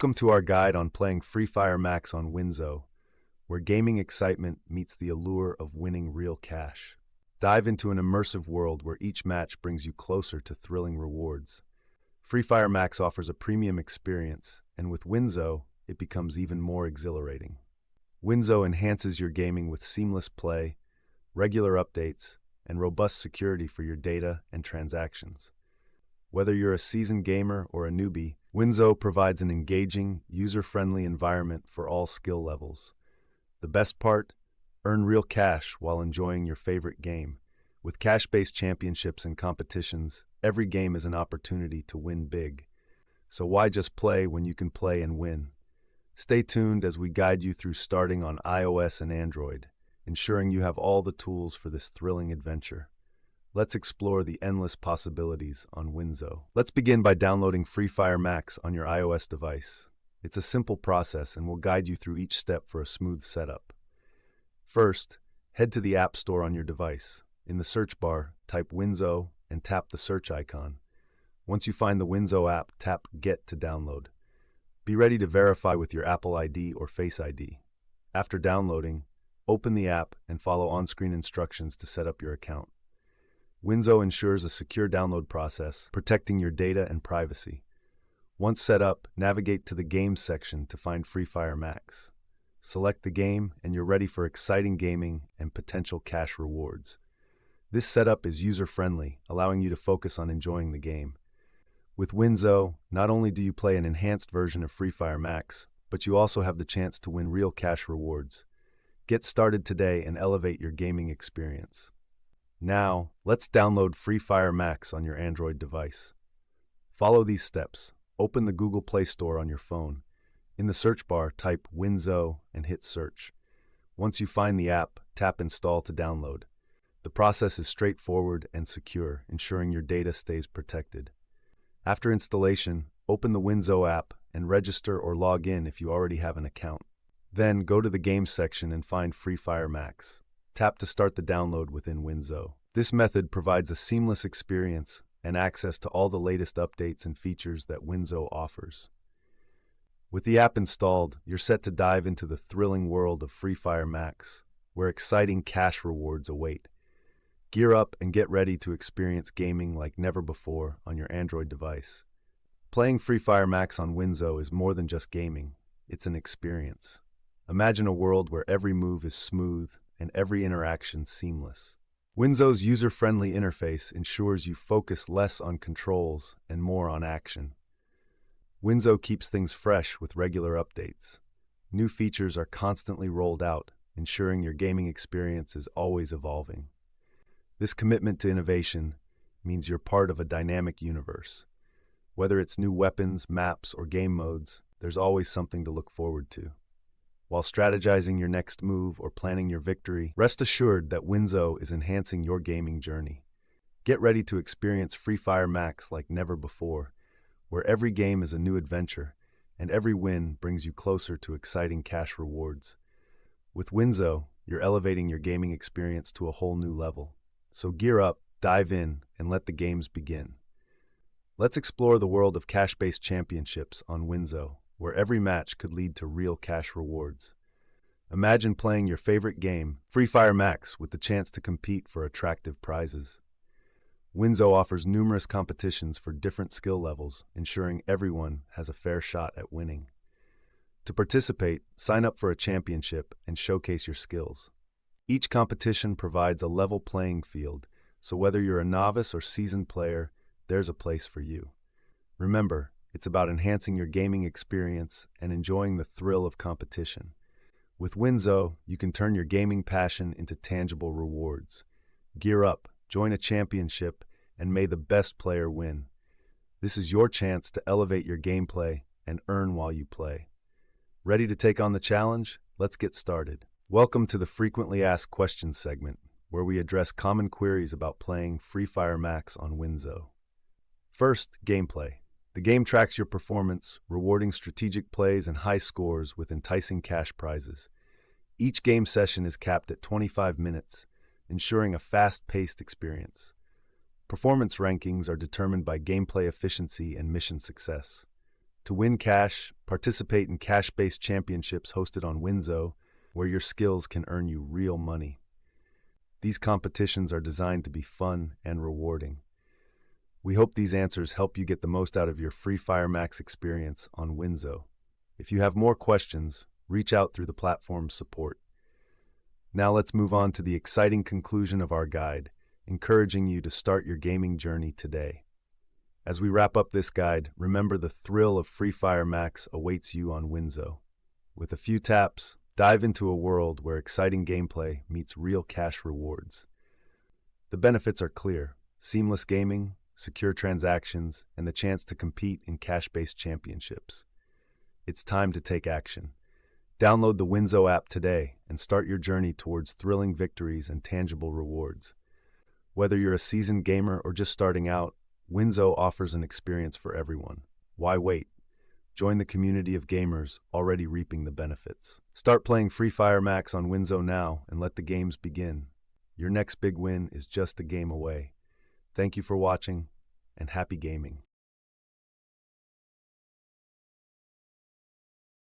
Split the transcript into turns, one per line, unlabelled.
Welcome to our guide on playing Freefire Max on WinZO, where gaming excitement meets the allure of winning real cash. Dive into an immersive world where each match brings you closer to thrilling rewards. Freefire Max offers a premium experience, and with WinZO, it becomes even more exhilarating. WinZO enhances your gaming with seamless play, regular updates, and robust security for your data and transactions. Whether you're a seasoned gamer or a newbie, WinZO provides an engaging, user-friendly environment for all skill levels. The best part? Earn real cash while enjoying your favorite game. With cash-based championships and competitions, every game is an opportunity to win big. So why just play when you can play and win? Stay tuned as we guide you through starting on iOS and Android, ensuring you have all the tools for this thrilling adventure. Let's explore the endless possibilities on WinZO. Let's begin by downloading Freefire Max on your iOS device. It's a simple process and will guide you through each step for a smooth setup. First, head to the App Store on your device. In the search bar, type WinZO and tap the search icon. Once you find the WinZO app, tap Get to download. Be ready to verify with your Apple ID or Face ID. After downloading, open the app and follow on-screen instructions to set up your account. WinZO ensures a secure download process, protecting your data and privacy. Once set up, navigate to the Games section to find Freefire Max. Select the game, and you're ready for exciting gaming and potential cash rewards. This setup is user-friendly, allowing you to focus on enjoying the game. With WinZO, not only do you play an enhanced version of Freefire Max, but you also have the chance to win real cash rewards. Get started today and elevate your gaming experience. Now, let's download Freefire Max on your Android device. Follow these steps. Open the Google Play Store on your phone. In the search bar, type WinZO and hit search. Once you find the app, tap Install to download. The process is straightforward and secure, ensuring your data stays protected. After installation, open the WinZO app and register or log in if you already have an account. Then, go to the Games section and find Freefire Max. Tap to start the download within WinZO. This method provides a seamless experience and access to all the latest updates and features that WinZO offers. With the app installed, you're set to dive into the thrilling world of Freefire Max, where exciting cash rewards await. Gear up and get ready to experience gaming like never before on your Android device. Playing Freefire Max on WinZO is more than just gaming, it's an experience. Imagine a world where every move is smooth and every interaction seamless. WinZO's user-friendly interface ensures you focus less on controls and more on action. WinZO keeps things fresh with regular updates. New features are constantly rolled out, ensuring your gaming experience is always evolving. This commitment to innovation means you're part of a dynamic universe. Whether it's new weapons, maps, or game modes, there's always something to look forward to. While strategizing your next move or planning your victory, rest assured that WinZO is enhancing your gaming journey. Get ready to experience Freefire Max like never before, where every game is a new adventure, and every win brings you closer to exciting cash rewards. With WinZO, you're elevating your gaming experience to a whole new level. So gear up, dive in, and let the games begin. Let's explore the world of cash-based championships on WinZO, where every match could lead to real cash rewards. Imagine playing your favorite game, Freefire Max, with the chance to compete for attractive prizes. WinZO offers numerous competitions for different skill levels, ensuring everyone has a fair shot at winning. To participate, sign up for a championship and showcase your skills. Each competition provides a level playing field, so whether you're a novice or seasoned player, there's a place for you. Remember, it's about enhancing your gaming experience and enjoying the thrill of competition. With WinZO, you can turn your gaming passion into tangible rewards. Gear up, join a championship, and may the best player win. This is your chance to elevate your gameplay and earn while you play. Ready to take on the challenge? Let's get started. Welcome to the Frequently Asked Questions segment, where we address common queries about playing Freefire Max on WinZO. First, gameplay. The game tracks your performance, rewarding strategic plays and high scores with enticing cash prizes. Each game session is capped at 25 minutes, ensuring a fast-paced experience. Performance rankings are determined by gameplay efficiency and mission success. To win cash, participate in cash-based championships hosted on WinZO, where your skills can earn you real money. These competitions are designed to be fun and rewarding. We hope these answers help you get the most out of your Freefire Max experience on WinZO. If you have more questions, reach out through the platform's support. Now let's move on to the exciting conclusion of our guide, encouraging you to start your gaming journey today. As we wrap up this guide, remember the thrill of Freefire Max awaits you on WinZO. With a few taps, dive into a world where exciting gameplay meets real cash rewards. The benefits are clear: seamless gaming, secure transactions, and the chance to compete in cash-based championships. It's time to take action. Download the WinZO app today and start your journey towards thrilling victories and tangible rewards. Whether you're a seasoned gamer or just starting out, WinZO offers an experience for everyone. Why wait? Join the community of gamers already reaping the benefits. Start playing Freefire Max on WinZO now and let the games begin. Your next big win is just a game away. Thank you for watching, and happy gaming.